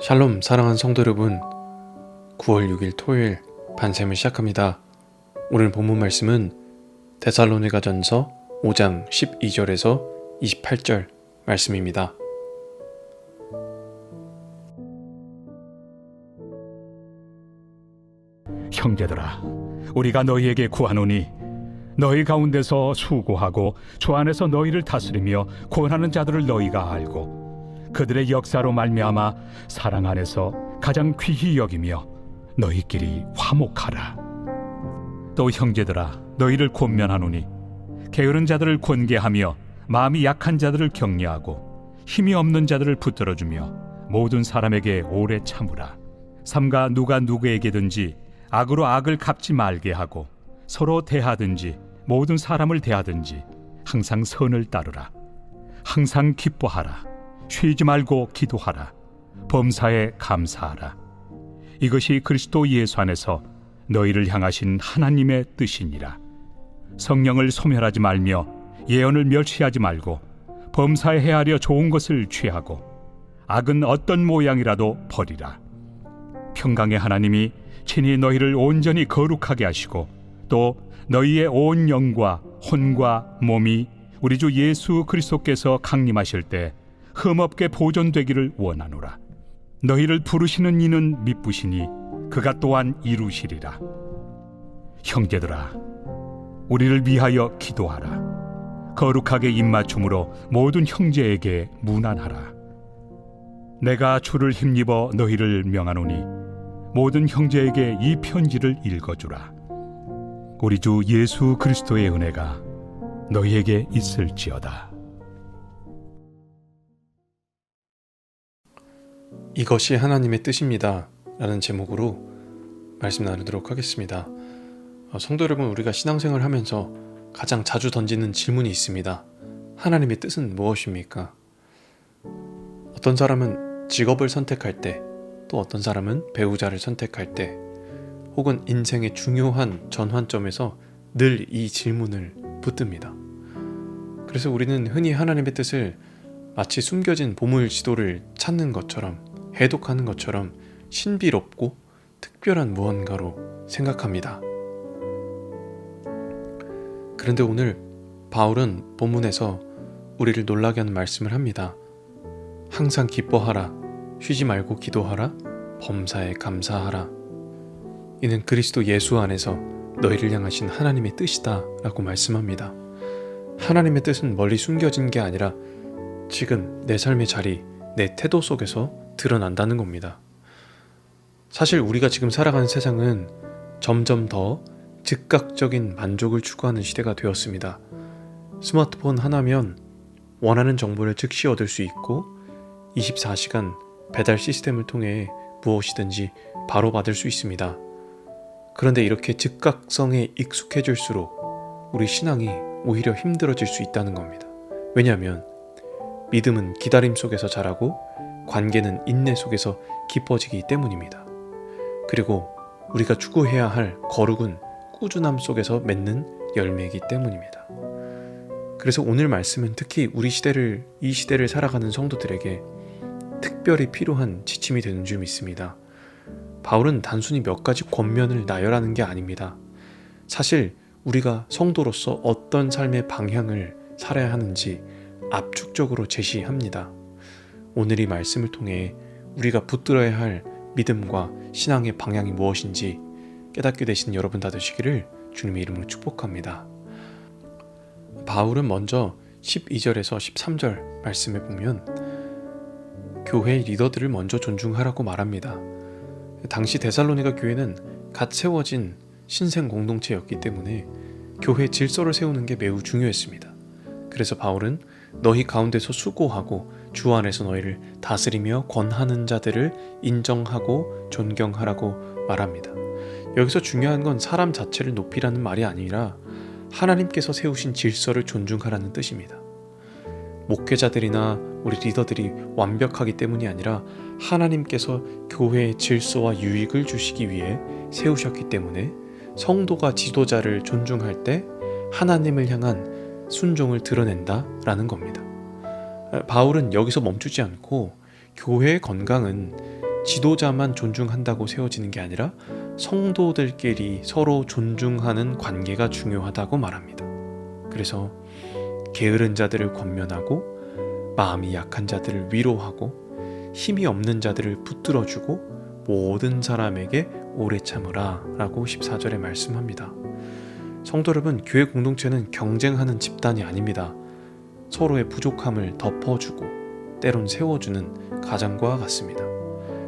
샬롬 사랑하는 성도 여러분, 9월 6일 토요일 반샘을 시작합니다. 오늘 본문 말씀은 데살로니가전서 5장 12절에서 28절 말씀입니다. 형제들아, 우리가 너희에게 구하노니 너희 가운데서 수고하고 주 안에서 너희를 다스리며 권하는 자들을 너희가 알고 그들의 역사로 말미암아 사랑 안에서 가장 귀히 여기며 너희끼리 화목하라. 또 형제들아, 너희를 권면하노니 게으른 자들을 권계하며 마음이 약한 자들을 격려하고 힘이 없는 자들을 붙들어주며 모든 사람에게 오래 참으라. 삼가 누가 누구에게든지 악으로 악을 갚지 말게 하고 서로 대하든지 모든 사람을 대하든지 항상 선을 따르라. 항상 기뻐하라. 쉬지 말고 기도하라. 범사에 감사하라. 이것이 그리스도 예수 안에서 너희를 향하신 하나님의 뜻이니라. 성령을 소멸하지 말며 예언을 멸시하지 말고 범사에 헤아려 좋은 것을 취하고 악은 어떤 모양이라도 버리라. 평강의 하나님이 친히 너희를 온전히 거룩하게 하시고 또 너희의 온 영과 혼과 몸이 우리 주 예수 그리스도께서 강림하실 때 흠없게 보존되기를 원하노라. 너희를 부르시는 이는 미쁘시니 그가 또한 이루시리라. 형제들아, 우리를 위하여 기도하라. 거룩하게 입맞춤으로 모든 형제에게 문안하라. 내가 주를 힘입어 너희를 명하노니 모든 형제에게 이 편지를 읽어주라. 우리 주 예수 그리스도의 은혜가 너희에게 있을지어다. 이것이 하나님의 뜻입니다 라는 제목으로 말씀 나누도록 하겠습니다. 성도 여러분, 우리가 신앙생활을 하면서 가장 자주 던지는 질문이 있습니다. 하나님의 뜻은 무엇입니까? 어떤 사람은 직업을 선택할 때, 또 어떤 사람은 배우자를 선택할 때, 혹은 인생의 중요한 전환점에서 늘 이 질문을 붙듭니다. 그래서 우리는 흔히 하나님의 뜻을 마치 숨겨진 보물 지도를 찾는 것처럼, 해독하는 것처럼 신비롭고 특별한 무언가로 생각합니다. 그런데 오늘 바울은 본문에서 우리를 놀라게 하는 말씀을 합니다. 항상 기뻐하라. 쉬지 말고 기도하라. 범사에 감사하라. 이는 그리스도 예수 안에서 너희를 향하신 하나님의 뜻이다 라고 말씀합니다. 하나님의 뜻은 멀리 숨겨진 게 아니라 지금 내 삶의 자리, 내 태도 속에서 드러난다는 겁니다. 사실 우리가 지금 살아가는 세상은 점점 더 즉각적인 만족을 추구하는 시대가 되었습니다. 스마트폰 하나면 원하는 정보를 즉시 얻을 수 있고 24시간 배달 시스템을 통해 무엇이든지 바로 받을 수 있습니다. 그런데 이렇게 즉각성에 익숙해질수록 우리 신앙이 오히려 힘들어질 수 있다는 겁니다. 왜냐하면 믿음은 기다림 속에서 자라고 관계는 인내 속에서 깊어지기 때문입니다. 그리고 우리가 추구해야 할 거룩은 꾸준함 속에서 맺는 열매이기 때문입니다. 그래서 오늘 말씀은 특히 이 시대를 살아가는 성도들에게 특별히 필요한 지침이 되는 줄 믿습니다. 바울은 단순히 몇 가지 권면을 나열하는 게 아닙니다. 사실 우리가 성도로서 어떤 삶의 방향을 살아야 하는지 압축적으로 제시합니다. 오늘 이 말씀을 통해 우리가 붙들어야 할 믿음과 신앙의 방향이 무엇인지 깨닫게 되시는 여러분 다 되시기를 주님의 이름으로 축복합니다. 바울은 먼저 12절에서 13절 말씀에 보면 교회 리더들을 먼저 존중하라고 말합니다. 당시 데살로니가 교회는 갓 세워진 신생 공동체였기 때문에 교회 질서를 세우는 게 매우 중요했습니다. 그래서 바울은 너희 가운데서 수고하고 주 안에서 너희를 다스리며 권하는 자들을 인정하고 존경하라고 말합니다. 여기서 중요한 건 사람 자체를 높이라는 말이 아니라 하나님께서 세우신 질서를 존중하라는 뜻입니다. 목회자들이나 우리 리더들이 완벽하기 때문이 아니라 하나님께서 교회의 질서와 유익을 주시기 위해 세우셨기 때문에 성도가 지도자를 존중할 때 하나님을 향한 순종을 드러낸다라는 겁니다. 바울은 여기서 멈추지 않고 교회의 건강은 지도자만 존중한다고 세워지는 게 아니라 성도들끼리 서로 존중하는 관계가 중요하다고 말합니다. 그래서 게으른 자들을 권면하고 마음이 약한 자들을 위로하고 힘이 없는 자들을 붙들어주고 모든 사람에게 오래 참으라 라고 14절에 말씀합니다. 성도 여러분, 교회 공동체는 경쟁하는 집단이 아닙니다. 서로의 부족함을 덮어주고 때론 세워주는 가정과 같습니다.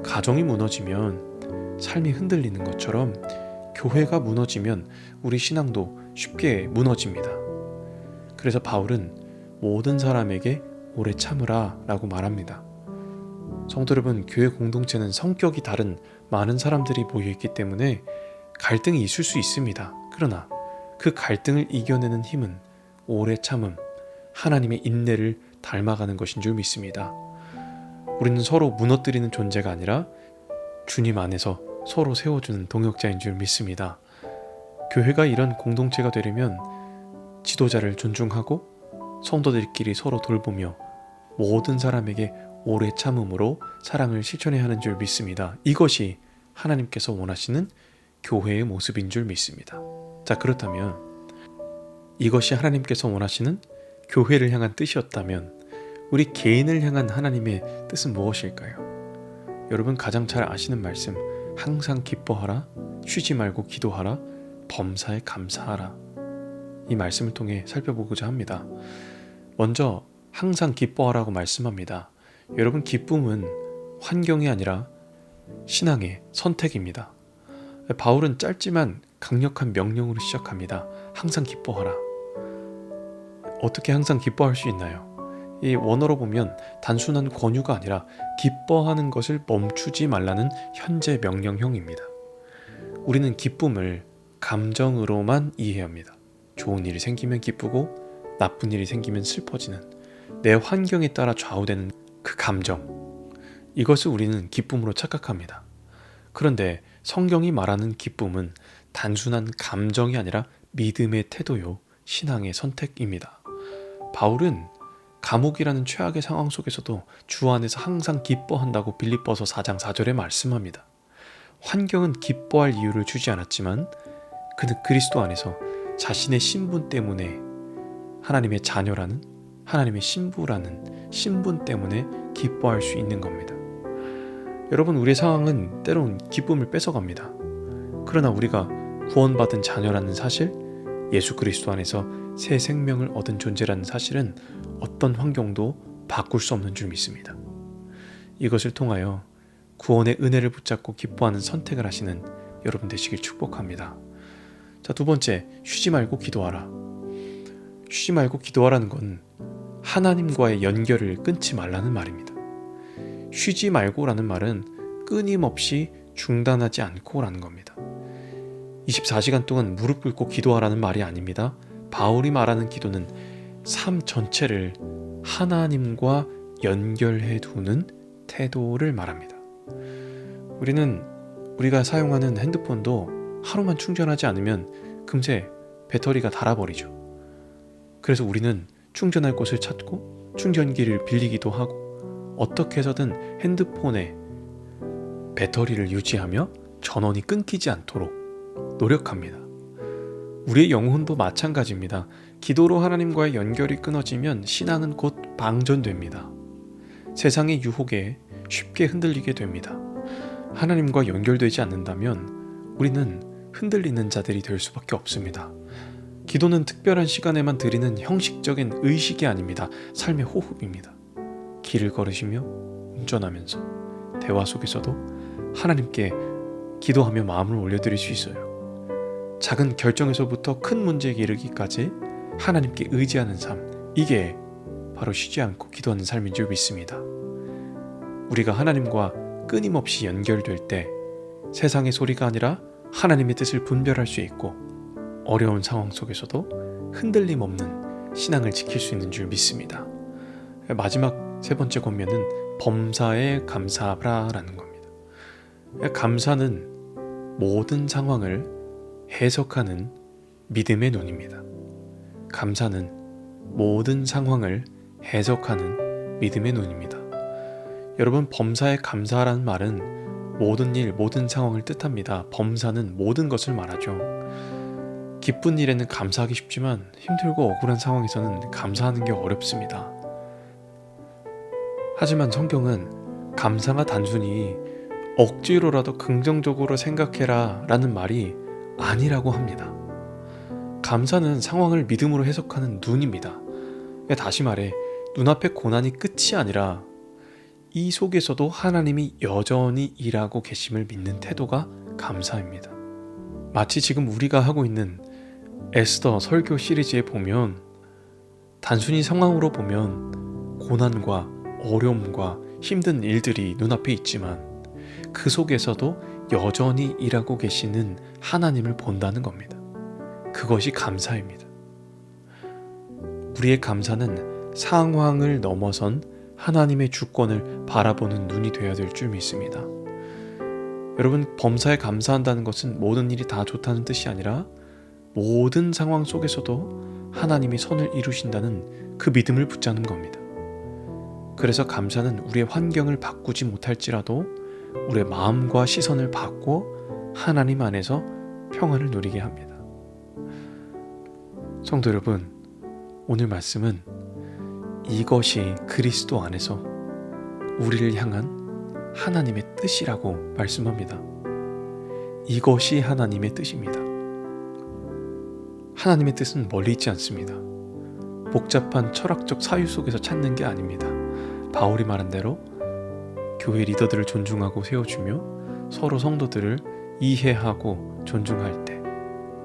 가정이 무너지면 삶이 흔들리는 것처럼 교회가 무너지면 우리 신앙도 쉽게 무너집니다. 그래서 바울은 모든 사람에게 오래 참으라 라고 말합니다. 성도 여러분, 교회 공동체는 성격이 다른 많은 사람들이 모여있기 때문에 갈등이 있을 수 있습니다. 그러나 그 갈등을 이겨내는 힘은 오래 참음, 하나님의 인내를 닮아가는 것인 줄 믿습니다. 우리는 서로 무너뜨리는 존재가 아니라 주님 안에서 서로 세워주는 동역자인 줄 믿습니다. 교회가 이런 공동체가 되려면 지도자를 존중하고 성도들끼리 서로 돌보며 모든 사람에게 오래 참음으로 사랑을 실천해야 하는 줄 믿습니다. 이것이 하나님께서 원하시는 교회의 모습인 줄 믿습니다. 자, 그렇다면 이것이 하나님께서 원하시는 교회를 향한 뜻이었다면 우리 개인을 향한 하나님의 뜻은 무엇일까요? 여러분 가장 잘 아시는 말씀, 항상 기뻐하라, 쉬지 말고 기도하라, 범사에 감사하라. 이 말씀을 통해 살펴보고자 합니다. 먼저 항상 기뻐하라고 말씀합니다. 여러분, 기쁨은 환경이 아니라 신앙의 선택입니다. 바울은 짧지만 강력한 명령으로 시작합니다. 항상 기뻐하라. 어떻게 항상 기뻐할 수 있나요? 이 원어로 보면 단순한 권유가 아니라 기뻐하는 것을 멈추지 말라는 현재 명령형입니다. 우리는 기쁨을 감정으로만 이해합니다. 좋은 일이 생기면 기쁘고 나쁜 일이 생기면 슬퍼지는 내 환경에 따라 좌우되는 그 감정, 이것을 우리는 기쁨으로 착각합니다. 그런데 성경이 말하는 기쁨은 단순한 감정이 아니라 믿음의 태도요, 신앙의 선택입니다. 바울은 감옥이라는 최악의 상황 속에서도 주 안에서 항상 기뻐한다고 빌립보서 4장 4절에 말씀합니다. 환경은 기뻐할 이유를 주지 않았지만 그는 그리스도 안에서 자신의 신분 때문에 하나님의 자녀라는, 하나님의 신부라는 신분 때문에 기뻐할 수 있는 겁니다. 여러분, 우리의 상황은 때론 기쁨을 뺏어갑니다. 그러나 우리가 구원받은 자녀라는 사실, 예수 그리스도 안에서 새 생명을 얻은 존재라는 사실은 어떤 환경도 바꿀 수 없는 줄 믿습니다. 이것을 통하여 구원의 은혜를 붙잡고 기뻐하는 선택을 하시는 여러분 되시길 축복합니다. 자, 두 번째, 쉬지 말고 기도하라. 쉬지 말고 기도하라는 건 하나님과의 연결을 끊지 말라는 말입니다. 쉬지 말고라는 말은 끊임없이 중단하지 않고라는 겁니다. 24시간 동안 무릎 꿇고 기도하라는 말이 아닙니다. 바울이 말하는 기도는 삶 전체를 하나님과 연결해 두는 태도를 말합니다. 우리가 사용하는 핸드폰도 하루만 충전하지 않으면 금세 배터리가 닳아버리죠. 그래서 우리는 충전할 곳을 찾고 충전기를 빌리기도 하고 어떻게 해서든 핸드폰에 배터리를 유지하며 전원이 끊기지 않도록 노력합니다. 우리의 영혼도 마찬가지입니다. 기도로 하나님과의 연결이 끊어지면 신앙은 곧 방전됩니다. 세상의 유혹에 쉽게 흔들리게 됩니다. 하나님과 연결되지 않는다면 우리는 흔들리는 자들이 될 수밖에 없습니다. 기도는 특별한 시간에만 드리는 형식적인 의식이 아닙니다. 삶의 호흡입니다. 길을 걸으시며 운전하면서 대화 속에서도 하나님께 기도하며 마음을 올려드릴 수 있어요. 작은 결정에서부터 큰 문제에 이르기까지 하나님께 의지하는 삶, 이게 바로 쉬지 않고 기도하는 삶인 줄 믿습니다. 우리가 하나님과 끊임없이 연결될 때 세상의 소리가 아니라 하나님의 뜻을 분별할 수 있고 어려운 상황 속에서도 흔들림 없는 신앙을 지킬 수 있는 줄 믿습니다. 마지막 세 번째 권면은 범사에 감사하라라는 겁니다. 감사는 모든 상황을 해석하는 믿음의 눈입니다. 감사는 모든 상황을 해석하는 믿음의 눈입니다. 여러분, 범사에 감사하라는 말은 모든 일, 모든 상황을 뜻합니다. 범사는 모든 것을 말하죠. 기쁜 일에는 감사하기 쉽지만 힘들고 억울한 상황에서는 감사하는 게 어렵습니다. 하지만 성경은 감사가 단순히 억지로라도 긍정적으로 생각해라 라는 말이 아니라고 합니다. 감사는 상황을 믿음으로 해석하는 눈입니다. 다시 말해, 눈앞의 고난이 끝이 아니라 이 속에서도 하나님이 여전히 일하고 계심을 믿는 태도가 감사입니다. 마치 지금 우리가 하고 있는 에스더 설교 시리즈에 보면 단순히 상황으로 보면 고난과 어려움과 힘든 일들이 눈앞에 있지만 그 속에서도 여전히 일하고 계시는 하나님을 본다는 겁니다. 그것이 감사입니다. 우리의 감사는 상황을 넘어선 하나님의 주권을 바라보는 눈이 되어야 될 줄 믿습니다. 여러분, 범사에 감사한다는 것은 모든 일이 다 좋다는 뜻이 아니라 모든 상황 속에서도 하나님이 선을 이루신다는 그 믿음을 붙잡는 겁니다. 그래서 감사는 우리의 환경을 바꾸지 못할지라도 우리의 마음과 시선을 바꿔 하나님 안에서 평안을 누리게 합니다. 성도 여러분, 오늘 말씀은 이것이 그리스도 안에서 우리를 향한 하나님의 뜻이라고 말씀합니다. 이것이 하나님의 뜻입니다. 하나님의 뜻은 멀리 있지 않습니다. 복잡한 철학적 사유 속에서 찾는 게 아닙니다. 바울이 말한 대로 교회 리더들을 존중하고 세워주며 서로 성도들을 이해하고 존중할 때,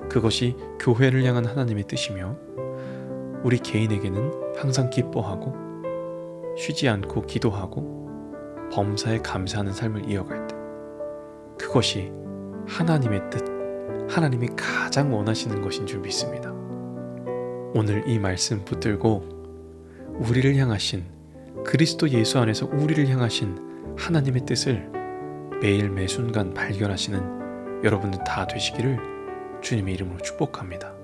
그것이 교회를 향한 하나님의 뜻이며 우리 개인에게는 항상 기뻐하고 쉬지 않고 기도하고 범사에 감사하는 삶을 이어갈 때, 그것이 하나님의 뜻, 하나님이 가장 원하시는 것인 줄 믿습니다. 오늘 이 말씀 붙들고 우리를 향하신, 그리스도 예수 안에서 우리를 향하신 하나님의 뜻을 매일 매 순간 발견하시는 여러분들 다 되시기를 주님의 이름으로 축복합니다.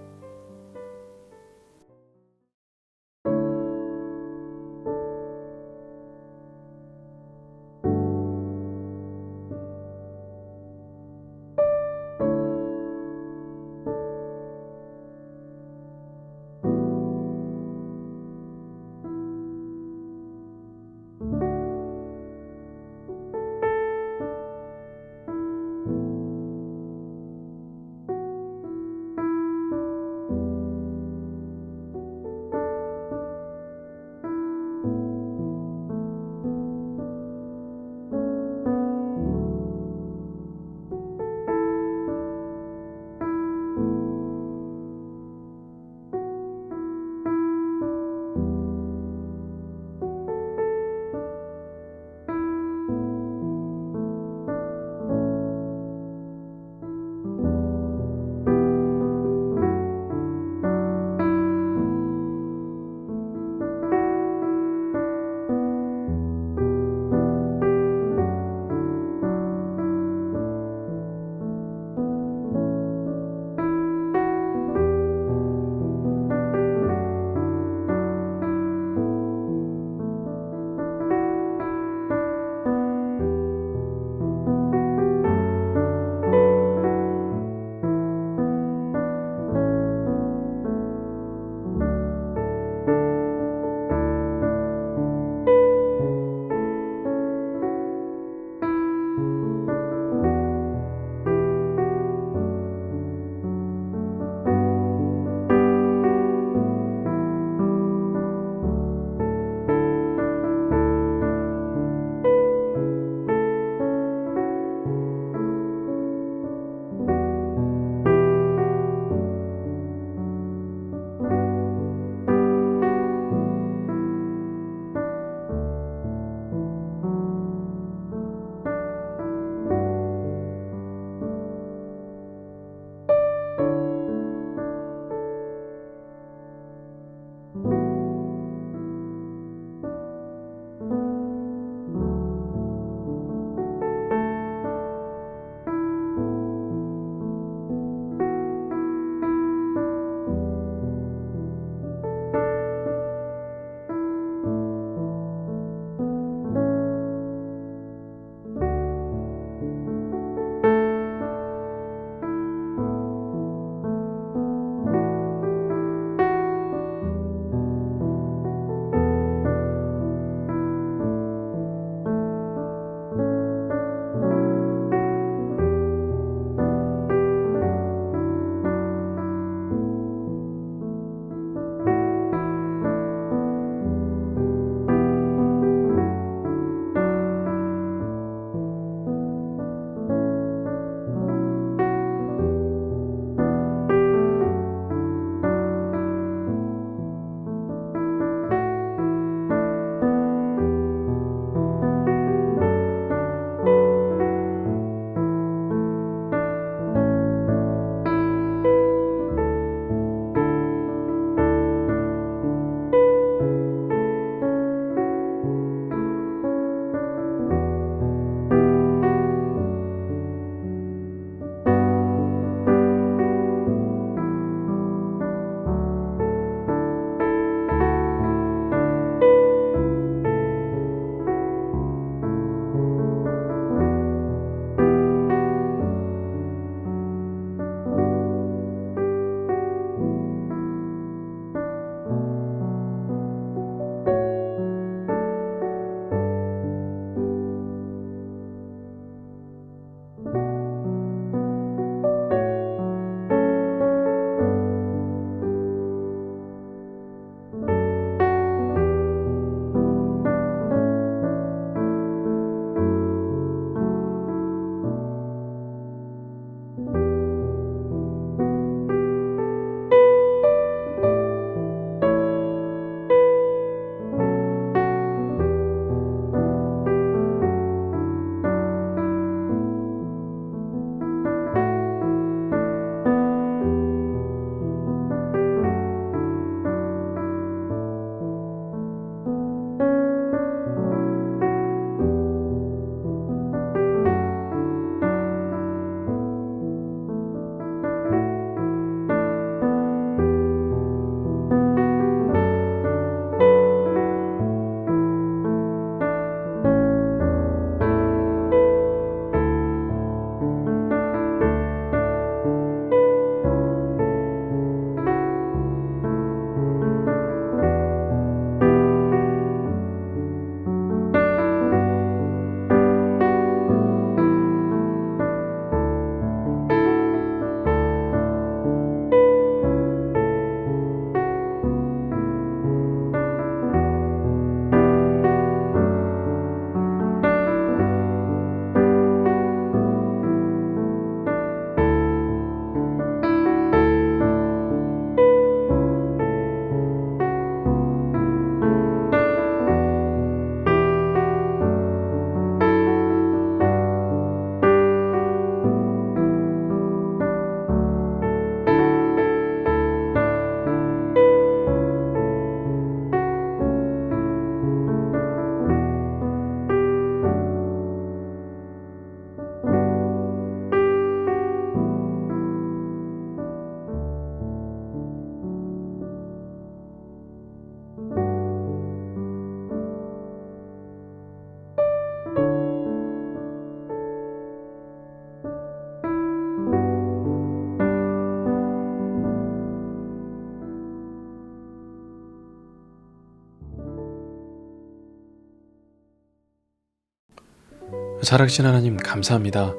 살아계신 하나님 감사합니다.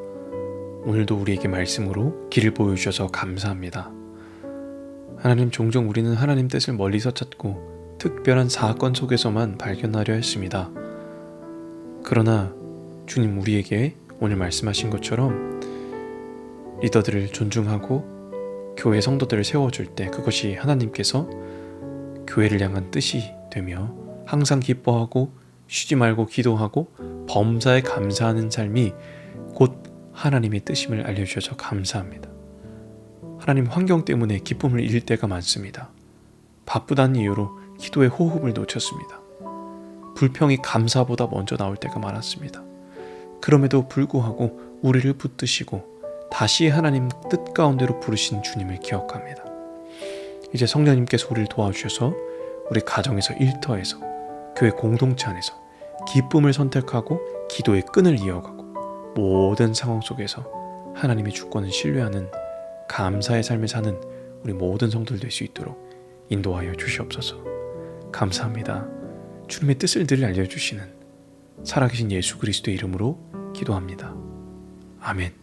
오늘도 우리에게 말씀으로 길을 보여주셔서 감사합니다. 하나님, 종종 우리는 하나님 뜻을 멀리서 찾고 특별한 사건 속에서만 발견하려 했습니다. 그러나 주님, 우리에게 오늘 말씀하신 것처럼 리더들을 존중하고 교회 성도들을 세워줄 때 그것이 하나님께서 교회를 향한 뜻이 되며 항상 기뻐하고 쉬지 말고 기도하고 범사에 감사하는 삶이 곧 하나님의 뜻임을 알려주셔서 감사합니다. 하나님, 환경 때문에 기쁨을 잃을 때가 많습니다. 바쁘다는 이유로 기도의 호흡을 놓쳤습니다. 불평이 감사보다 먼저 나올 때가 많았습니다. 그럼에도 불구하고 우리를 붙드시고 다시 하나님 뜻 가운데로 부르신 주님을 기억합니다. 이제 성령님께서 우리를 도와주셔서 우리 가정에서, 일터에서, 교회 공동체 안에서 기쁨을 선택하고 기도의 끈을 이어가고 모든 상황 속에서 하나님의 주권을 신뢰하는 감사의 삶을 사는 우리 모든 성도들 될 수 있도록 인도하여 주시옵소서. 감사합니다. 주님의 뜻을 늘 알려주시는 살아계신 예수 그리스도의 이름으로 기도합니다. 아멘.